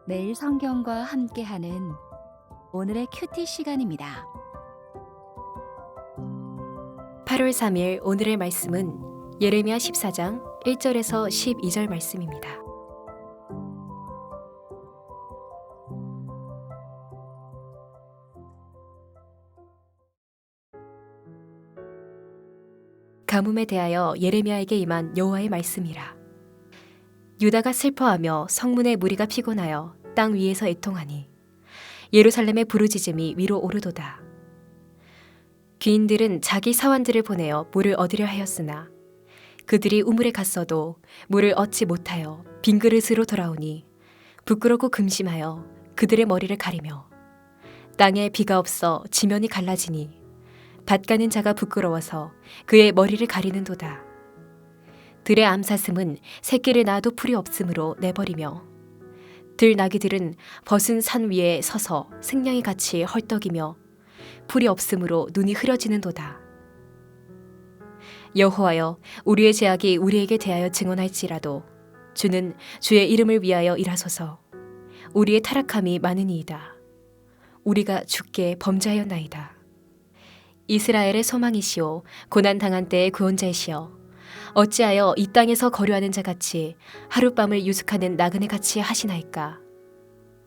매일 성경과 함께하는 오늘의 큐티 시간입니다. 8월 3일 오늘의 말씀은 예레미야 14장 1절에서 12절 말씀입니다. 가뭄에 대하여 예레미야에게 임한 여호와의 말씀이라. 유다가 슬퍼하며 성문의 무리가 피곤하여 땅 위에서 애통하니 예루살렘의 부르짖음이 위로 오르도다. 귀인들은 자기 사환들을 보내어 물을 얻으려 하였으나 그들이 우물에 갔어도 물을 얻지 못하여 빈 그릇으로 돌아오니 부끄럽고 금심하여 그들의 머리를 가리며 땅에 비가 없어 지면이 갈라지니 밭 가는 자가 부끄러워서 그의 머리를 가리는도다. 들의 암사슴은 새끼를 낳아도 풀이 없으므로 내버리며 들 나귀들은 벗은 산 위에 서서 승냥이 같이 헐떡이며 풀이 없으므로 눈이 흐려지는도다. 여호와여, 우리의 죄악이 우리에게 대하여 증언할지라도 주는 주의 이름을 위하여 일하소서. 우리의 타락함이 많으니이다. 우리가 주께 범죄하였나이다. 이스라엘의 소망이시오 고난당한 때의 구원자이시여, 어찌하여 이 땅에서 거류하는 자같이 하룻밤을 유숙하는 나그네같이 하시나이까.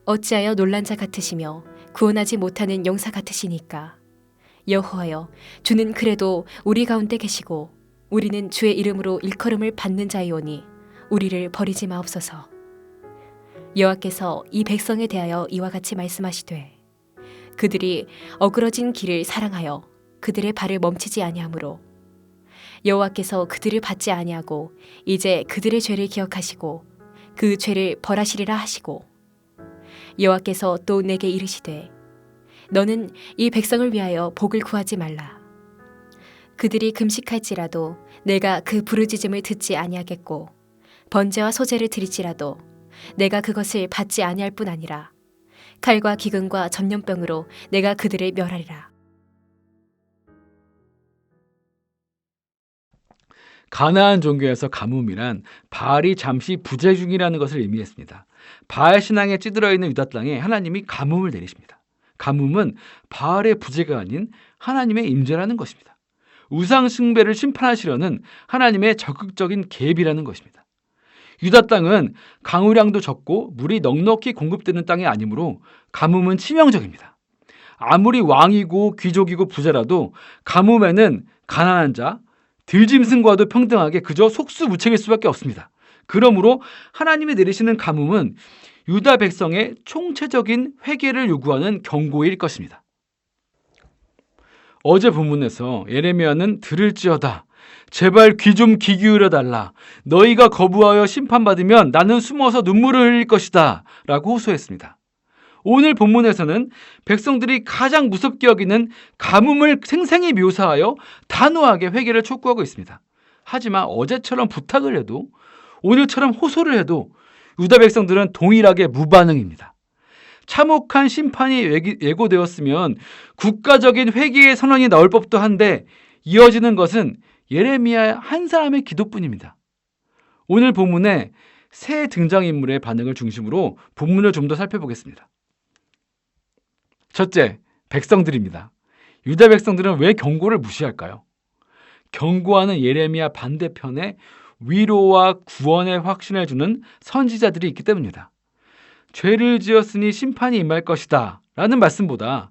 어찌하여 놀란 자 같으시며 구원하지 못하는 용사 같으시니까. 여호와여, 주는 그래도 우리 가운데 계시고 우리는 주의 이름으로 일컬음을 받는 자이오니 우리를 버리지 마옵소서. 여호와께서 이 백성에 대하여 이와 같이 말씀하시되 그들이 어그러진 길을 사랑하여 그들의 발을 멈추지 아니하므로 여호와께서 그들을 받지 아니하고 이제 그들의 죄를 기억하시고 그 죄를 벌하시리라 하시고, 여호와께서 또 내게 이르시되 너는 이 백성을 위하여 복을 구하지 말라. 그들이 금식할지라도 내가 그 부르짖음을 듣지 아니하겠고 번제와 소제를 드릴지라도 내가 그것을 받지 아니할 뿐 아니라 칼과 기근과 전염병으로 내가 그들을 멸하리라. 가나안 종교에서 가뭄이란 바알이 잠시 부재 중이라는 것을 의미했습니다. 바알 신앙에 찌들어 있는 유다 땅에 하나님이 가뭄을 내리십니다. 가뭄은 바알의 부재가 아닌 하나님의 임재라는 것입니다. 우상 숭배를 심판하시려는 하나님의 적극적인 개입이라는 것입니다. 유다 땅은 강우량도 적고 물이 넉넉히 공급되는 땅이 아니므로 가뭄은 치명적입니다. 아무리 왕이고 귀족이고 부자라도 가뭄에는 가난한 자, 들짐승과도 평등하게 그저 속수무책일 수밖에 없습니다. 그러므로 하나님이 내리시는 가뭄은 유다 백성의 총체적인 회개를 요구하는 경고일 것입니다. 어제 본문에서 예레미야는 들을지어다, 제발 귀 좀 기울여 달라, 너희가 거부하여 심판받으면 나는 숨어서 눈물을 흘릴 것이다 라고 호소했습니다. 오늘 본문에서는 백성들이 가장 무섭게 여기는 가뭄을 생생히 묘사하여 단호하게 회개를 촉구하고 있습니다. 하지만 어제처럼 부탁을 해도 오늘처럼 호소를 해도 유다 백성들은 동일하게 무반응입니다. 참혹한 심판이 예고되었으면 국가적인 회개의 선언이 나올 법도 한데 이어지는 것은 예레미야 한 사람의 기도뿐입니다. 오늘 본문의 새 등장인물의 반응을 중심으로 본문을 좀 더 살펴보겠습니다. 첫째, 백성들입니다. 유다 백성들은 왜 경고를 무시할까요? 경고하는 예레미야 반대편에 위로와 구원의 확신을 주는 선지자들이 있기 때문입니다. 죄를 지었으니 심판이 임할 것이다 라는 말씀보다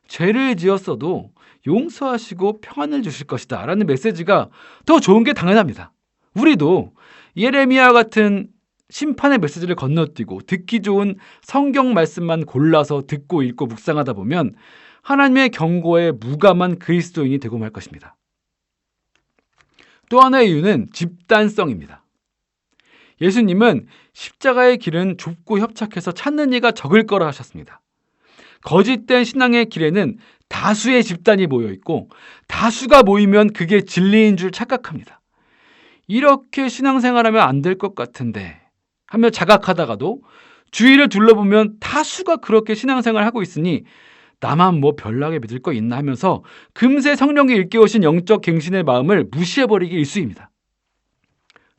죄를 지었어도 용서하시고 평안을 주실 것이다 라는 메시지가 더 좋은 게 당연합니다. 우리도 예레미야 같은 심판의 메시지를 건너뛰고 듣기 좋은 성경 말씀만 골라서 듣고 읽고 묵상하다 보면 하나님의 경고에 무감한 그리스도인이 되고 말 것입니다. 또 하나의 이유는 집단성입니다. 예수님은 십자가의 길은 좁고 협착해서 찾는 이가 적을 거라 하셨습니다. 거짓된 신앙의 길에는 다수의 집단이 모여 있고 다수가 모이면 그게 진리인 줄 착각합니다. 이렇게 신앙생활하면 안 될 것 같은데 하며 자각하다가도 주위를 둘러보면 다수가 그렇게 신앙생활하고 있으니 나만 뭐 별나게 믿을 거 있나 하면서 금세 성령이 일깨우신 영적 갱신의 마음을 무시해버리기 일쑤입니다.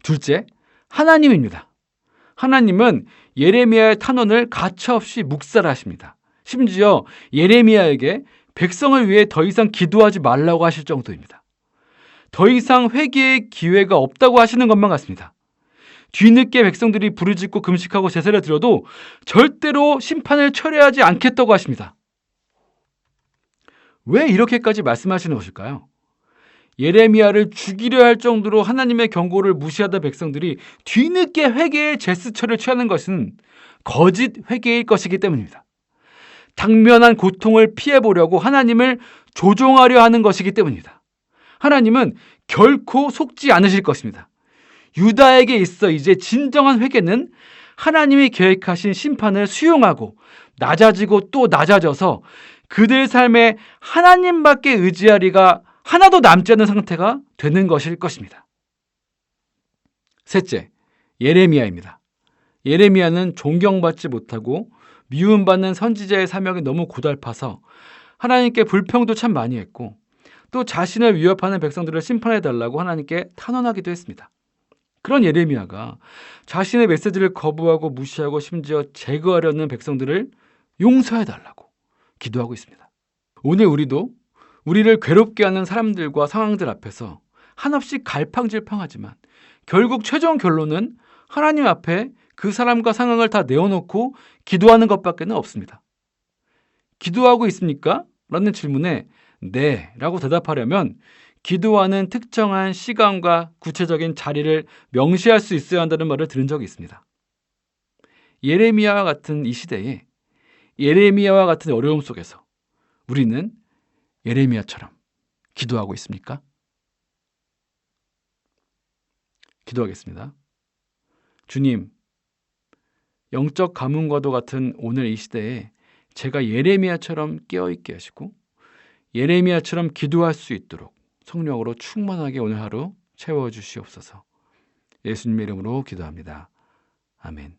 둘째, 하나님입니다. 하나님은 예레미야의 탄원을 가차없이 묵살하십니다. 심지어 예레미야에게 백성을 위해 더 이상 기도하지 말라고 하실 정도입니다. 더 이상 회개의 기회가 없다고 하시는 것만 같습니다. 뒤늦게 백성들이 부르짖고 금식하고 제사를 드려도 절대로 심판을 철회하지 않겠다고 하십니다. 왜 이렇게까지 말씀하시는 것일까요? 예레미야를 죽이려 할 정도로 하나님의 경고를 무시하던 백성들이 뒤늦게 회개의 제스처를 취하는 것은 거짓 회개일 것이기 때문입니다. 당면한 고통을 피해보려고 하나님을 조종하려 하는 것이기 때문입니다. 하나님은 결코 속지 않으실 것입니다. 유다에게 있어 이제 진정한 회개는 하나님이 계획하신 심판을 수용하고 낮아지고 또 낮아져서 그들 삶에 하나님밖에 의지하리가 하나도 남지 않은 상태가 되는 것일 것입니다. 셋째, 예레미야입니다. 예레미야는 존경받지 못하고 미움받는 선지자의 사명이 너무 고달파서 하나님께 불평도 참 많이 했고 또 자신을 위협하는 백성들을 심판해달라고 하나님께 탄원하기도 했습니다. 그런 예레미야가 자신의 메시지를 거부하고 무시하고 심지어 제거하려는 백성들을 용서해달라고 기도하고 있습니다. 오늘 우리도 우리를 괴롭게 하는 사람들과 상황들 앞에서 한없이 갈팡질팡하지만 결국 최종 결론은 하나님 앞에 그 사람과 상황을 다 내어놓고 기도하는 것밖에 없습니다. 기도하고 있습니까? 라는 질문에 네 라고 대답하려면 기도하는 특정한 시간과 구체적인 자리를 명시할 수 있어야 한다는 말을 들은 적이 있습니다. 예레미야와 같은 이 시대에 예레미야와 같은 어려움 속에서 우리는 예레미야처럼 기도하고 있습니까? 기도하겠습니다. 주님, 영적 가뭄과도 같은 오늘 이 시대에 제가 예레미야처럼 깨어있게 하시고 예레미야처럼 기도할 수 있도록 성령으로 충만하게 오늘 하루 채워주시옵소서. 예수님의 이름으로 기도합니다. 아멘.